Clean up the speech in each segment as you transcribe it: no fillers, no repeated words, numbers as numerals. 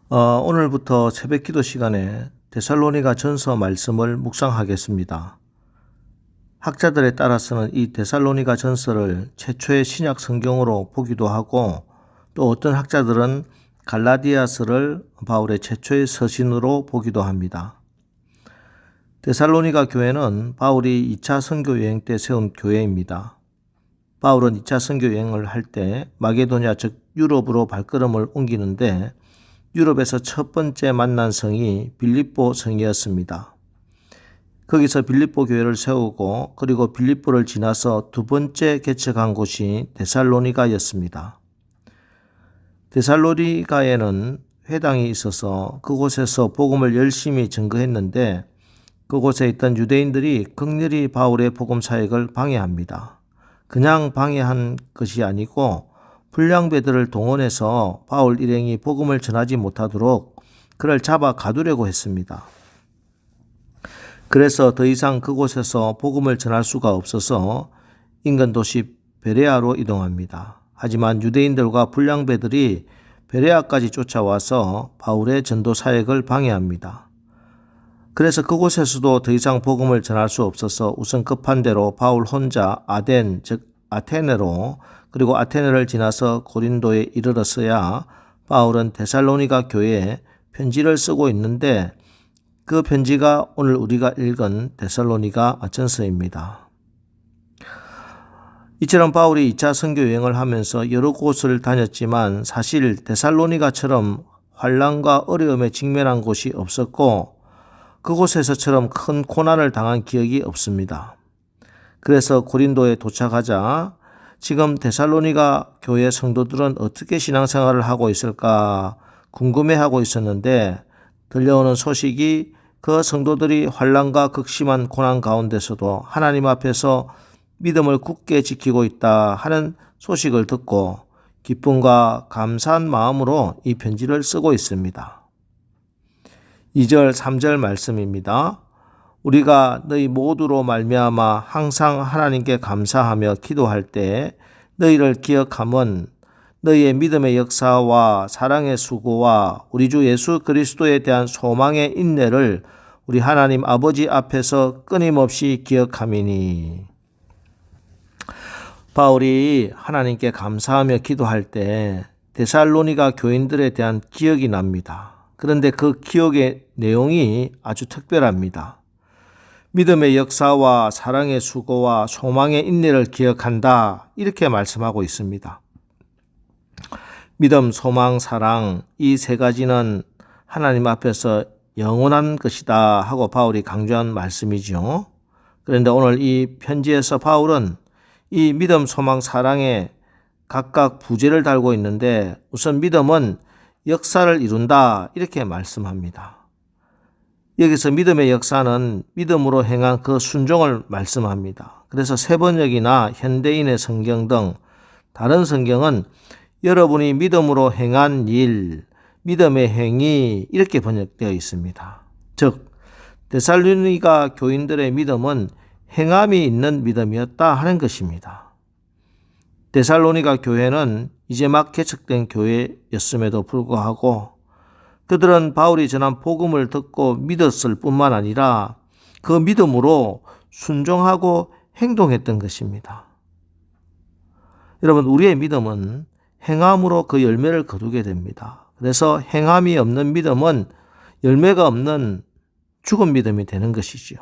오늘부터 새벽 기도 시간에 데살로니가 전서 말씀을 묵상하겠습니다. 학자들에 따라서는 이 데살로니가 전서를 최초의 신약 성경으로 보기도 하고, 또 어떤 학자들은 갈라디아서를 바울의 최초의 서신으로 보기도 합니다. 데살로니가 교회는 바울이 2차 선교 여행 때 세운 교회입니다. 바울은 2차 선교 여행을 할 때 마게도냐 즉 유럽으로 발걸음을 옮기는데, 유럽에서 첫 번째 만난 성이 빌립보 성이었습니다. 거기서 빌립보 교회를 세우고, 그리고 빌립보를 지나서 두 번째 개척한 곳이 데살로니가였습니다. 데살로니가에는 회당이 있어서 그곳에서 복음을 열심히 전거했는데, 그곳에 있던 유대인들이 극렬히 바울의 복음 사역을 방해합니다. 그냥 방해한 것이 아니고 불량배들을 동원해서 바울 일행이 복음을 전하지 못하도록 그를 잡아 가두려고 했습니다. 그래서 더 이상 그곳에서 복음을 전할 수가 없어서 인근 도시 베레아로 이동합니다. 하지만 유대인들과 불량배들이 베레아까지 쫓아와서 바울의 전도 사역을 방해합니다. 그래서 그곳에서도 더 이상 복음을 전할 수 없어서 우선 급한 대로 바울 혼자 아덴 즉 아테네로, 그리고 아테네를 지나서 고린도에 이르렀어야 바울은 데살로니가 교회에 편지를 쓰고 있는데, 그 편지가 오늘 우리가 읽은 데살로니가 전서입니다. 이처럼 바울이 2차 선교 여행을 하면서 여러 곳을 다녔지만 사실 데살로니가처럼 환난과 어려움에 직면한 곳이 없었고, 그곳에서처럼 큰 고난을 당한 기억이 없습니다. 그래서 고린도에 도착하자 지금 데살로니가 교회 성도들은 어떻게 신앙생활을 하고 있을까 궁금해하고 있었는데, 들려오는 소식이 그 성도들이 환난과 극심한 고난 가운데서도 하나님 앞에서 믿음을 굳게 지키고 있다 하는 소식을 듣고 기쁨과 감사한 마음으로 이 편지를 쓰고 있습니다. 2절 3절 말씀입니다. 우리가 너희 모두로 말미암아 항상 하나님께 감사하며 기도할 때 너희를 기억함은 너희의 믿음의 역사와 사랑의 수고와 우리 주 예수 그리스도에 대한 소망의 인내를 우리 하나님 아버지 앞에서 끊임없이 기억함이니. 바울이 하나님께 감사하며 기도할 때 데살로니가 교인들에 대한 기억이 납니다. 그런데 그 기억의 내용이 아주 특별합니다. 믿음의 역사와 사랑의 수고와 소망의 인내를 기억한다, 이렇게 말씀하고 있습니다. 믿음, 소망, 사랑, 이 세 가지는 하나님 앞에서 영원한 것이다 하고 바울이 강조한 말씀이죠. 그런데 오늘 이 편지에서 바울은 이 믿음, 소망, 사랑에 각각 부제를 달고 있는데, 우선 믿음은 역사를 이룬다, 이렇게 말씀합니다. 여기서 믿음의 역사는 믿음으로 행한 그 순종을 말씀합니다. 그래서 세번역이나 현대인의 성경 등 다른 성경은 여러분이 믿음으로 행한 일, 믿음의 행위, 이렇게 번역되어 있습니다. 즉 데살로니가 교인들의 믿음은 행함이 있는 믿음이었다 하는 것입니다. 데살로니가 교회는 이제 막 개척된 교회였음에도 불구하고 그들은 바울이 전한 복음을 듣고 믿었을 뿐만 아니라 그 믿음으로 순종하고 행동했던 것입니다. 여러분, 우리의 믿음은 행함으로 그 열매를 거두게 됩니다. 그래서 행함이 없는 믿음은 열매가 없는 죽은 믿음이 되는 것이지요.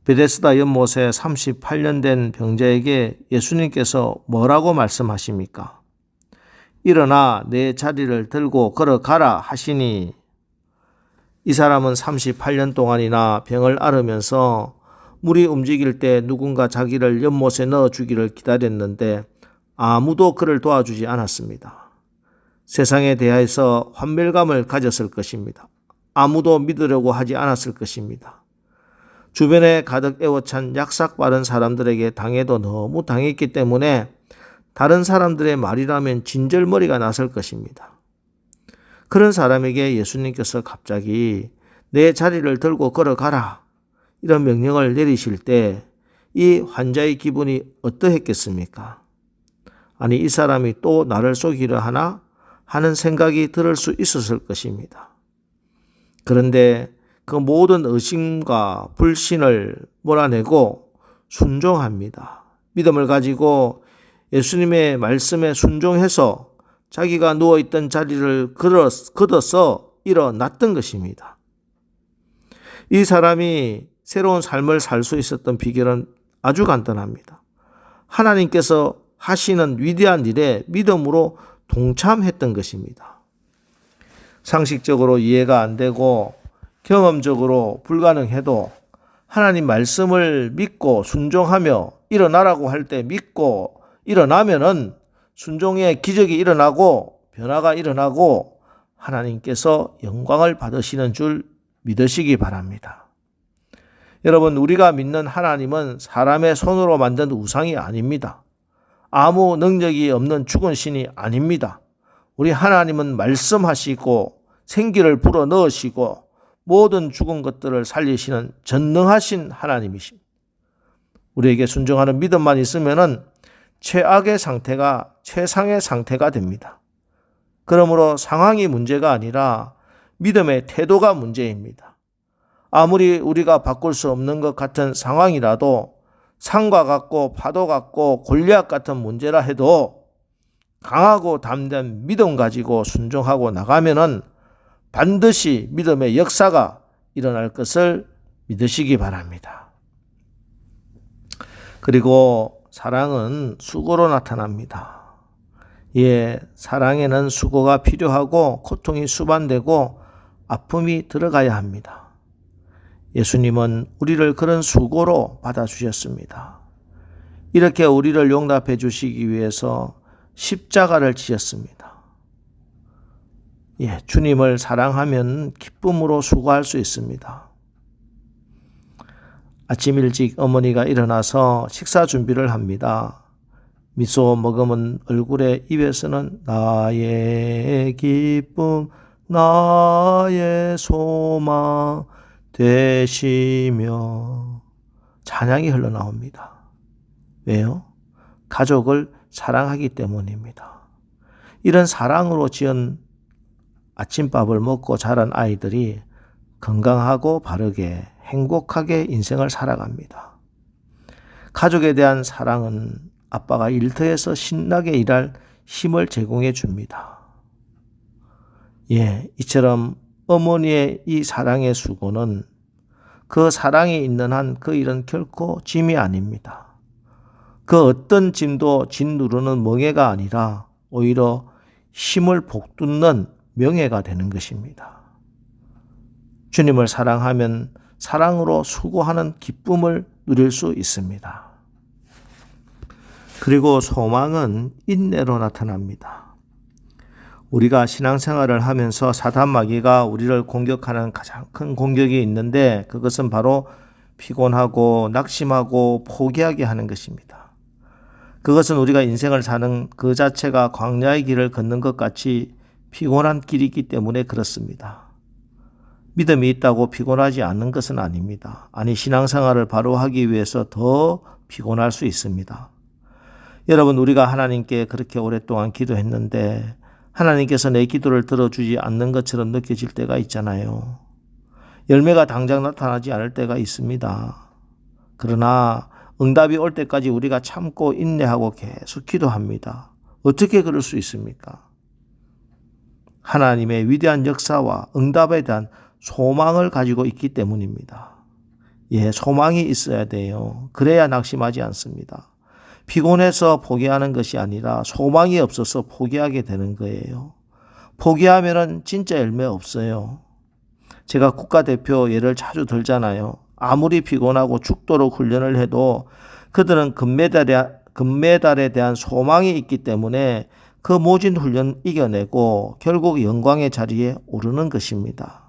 베데스다 연못에 38년 된 병자에게 예수님께서 뭐라고 말씀하십니까? 일어나 내 자리를 들고 걸어가라 하시니, 이 사람은 38년 동안이나 병을 앓으면서 물이 움직일 때 누군가 자기를 연못에 넣어주기를 기다렸는데 아무도 그를 도와주지 않았습니다. 세상에 대해서 환멸감을 가졌을 것입니다. 아무도 믿으려고 하지 않았을 것입니다. 주변에 가득 에워찬 약삭 빠른 사람들에게 당해도 너무 당했기 때문에 다른 사람들의 말이라면 진절머리가 났을 것입니다. 그런 사람에게 예수님께서 갑자기 내 자리를 들고 걸어가라, 이런 명령을 내리실 때 이 환자의 기분이 어떠했겠습니까? 아니, 이 사람이 또 나를 속이려 하나? 하는 생각이 들을 수 있었을 것입니다. 그런데 그 모든 의심과 불신을 몰아내고 순종합니다. 믿음을 가지고 예수님의 말씀에 순종해서 자기가 누워있던 자리를 걷어서 일어났던 것입니다. 이 사람이 새로운 삶을 살 수 있었던 비결은 아주 간단합니다. 하나님께서 하시는 위대한 일에 믿음으로 동참했던 것입니다. 상식적으로 이해가 안 되고 경험적으로 불가능해도 하나님 말씀을 믿고 순종하며 일어나라고 할 때 믿고 일어나면은 순종의 기적이 일어나고 변화가 일어나고 하나님께서 영광을 받으시는 줄 믿으시기 바랍니다. 여러분, 우리가 믿는 하나님은 사람의 손으로 만든 우상이 아닙니다. 아무 능력이 없는 죽은 신이 아닙니다. 우리 하나님은 말씀하시고 생기를 불어넣으시고 모든 죽은 것들을 살리시는 전능하신 하나님이십니다. 우리에게 순종하는 믿음만 있으면은 최악의 상태가 최상의 상태가 됩니다. 그러므로 상황이 문제가 아니라 믿음의 태도가 문제입니다. 아무리 우리가 바꿀 수 없는 것 같은 상황이라도 산과 같고 파도 같고 골리앗 같은 문제라 해도 강하고 담대한 믿음 가지고 순종하고 나가면은 반드시 믿음의 역사가 일어날 것을 믿으시기 바랍니다. 그리고 사랑은 수고로 나타납니다. 사랑에는 수고가 필요하고 고통이 수반되고 아픔이 들어가야 합니다. 예수님은 우리를 그런 수고로 받아주셨습니다. 이렇게 우리를 용납해 주시기 위해서 십자가를 지셨습니다. 주님을 사랑하면 기쁨으로 수고할 수 있습니다. 아침 일찍 어머니가 일어나서 식사 준비를 합니다. 미소 머금은 얼굴에 입에서는 나의 기쁨, 나의 소망 되시며 찬양이 흘러나옵니다. 왜요? 가족을 사랑하기 때문입니다. 이런 사랑으로 지은 아침밥을 먹고 자란 아이들이 건강하고 바르게 행복하게 인생을 살아갑니다. 가족에 대한 사랑은 아빠가 일터에서 신나게 일할 힘을 제공해 줍니다. 이처럼 어머니의 이 사랑의 수고는 그 사랑이 있는 한 그 일은 결코 짐이 아닙니다. 그 어떤 짐도 짓누르는 멍해가 아니라 오히려 힘을 북돋는 명예가 되는 것입니다. 주님을 사랑하면 사랑으로 수고하는 기쁨을 누릴 수 있습니다. 그리고 소망은 인내로 나타납니다. 우리가 신앙생활을 하면서 사단 마귀가 우리를 공격하는 가장 큰 공격이 있는데 그것은 바로 피곤하고 낙심하고 포기하게 하는 것입니다. 그것은 우리가 인생을 사는 그 자체가 광야의 길을 걷는 것 같이 피곤한 길이기 때문에 그렇습니다. 믿음이 있다고 피곤하지 않는 것은 아닙니다. 아니, 신앙생활을 바로 하기 위해서 더 피곤할 수 있습니다. 여러분, 우리가 하나님께 그렇게 오랫동안 기도했는데 하나님께서 내 기도를 들어주지 않는 것처럼 느껴질 때가 있잖아요. 열매가 당장 나타나지 않을 때가 있습니다. 그러나 응답이 올 때까지 우리가 참고 인내하고 계속 기도합니다. 어떻게 그럴 수 있습니까? 하나님의 위대한 역사와 응답에 대한 소망을 가지고 있기 때문입니다. 소망이 있어야 돼요. 그래야 낙심하지 않습니다. 피곤해서 포기하는 것이 아니라 소망이 없어서 포기하게 되는 거예요. 포기하면은 진짜 열매 없어요. 제가 국가대표 예를 자주 들잖아요. 아무리 피곤하고 죽도록 훈련을 해도 그들은 금메달에 대한 소망이 있기 때문에 그 모진 훈련 이겨내고 결국 영광의 자리에 오르는 것입니다.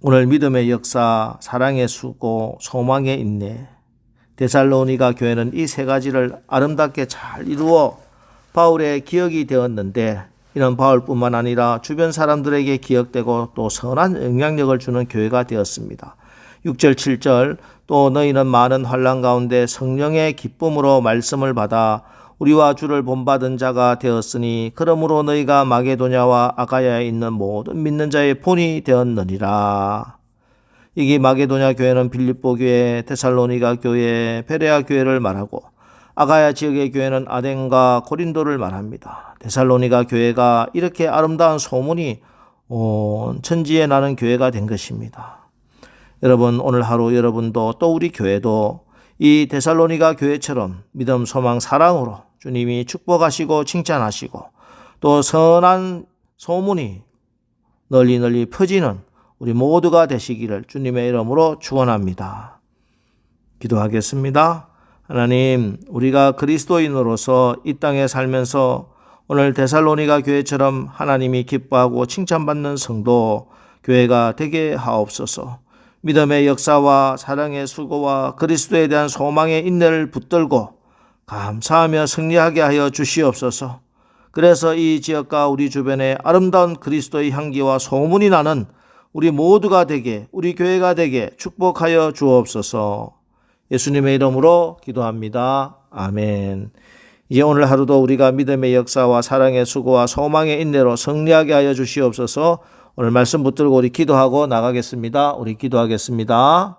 오늘 믿음의 역사, 사랑의 수고, 소망의 인내, 데살로니가 교회는 이 세 가지를 아름답게 잘 이루어 바울의 기억이 되었는데 이는 바울뿐만 아니라 주변 사람들에게 기억되고 또 선한 영향력을 주는 교회가 되었습니다. 6절 7절 또 너희는 많은 환난 가운데 성령의 기쁨으로 말씀을 받아 우리와 주를 본받은 자가 되었으니 그러므로 너희가 마게도냐와 아가야에 있는 모든 믿는 자의 본이 되었느니라. 이게 마게도냐 교회는 빌립보 교회, 데살로니가 교회, 베레아 교회를 말하고 아가야 지역의 교회는 아덴과 고린도를 말합니다. 데살로니가 교회가 이렇게 아름다운 소문이 온 천지에 나는 교회가 된 것입니다. 여러분, 오늘 하루 여러분도 또 우리 교회도 이 데살로니가 교회처럼 믿음, 소망, 사랑으로 주님이 축복하시고 칭찬하시고 또 선한 소문이 널리 퍼지는 우리 모두가 되시기를 주님의 이름으로 축원합니다. 기도하겠습니다. 하나님, 우리가 그리스도인으로서 이 땅에 살면서 오늘 데살로니가 교회처럼 하나님이 기뻐하고 칭찬받는 성도 교회가 되게 하옵소서. 믿음의 역사와 사랑의 수고와 그리스도에 대한 소망의 인내를 붙들고 감사하며 승리하게 하여 주시옵소서. 그래서 이 지역과 우리 주변에 아름다운 그리스도의 향기와 소문이 나는 우리 모두가 되게, 우리 교회가 되게 축복하여 주옵소서. 예수님의 이름으로 기도합니다. 아멘. 이제 오늘 하루도 우리가 믿음의 역사와 사랑의 수고와 소망의 인내로 승리하게 하여 주시옵소서. 오늘 말씀 붙들고 우리 기도하고 나가겠습니다. 우리 기도하겠습니다.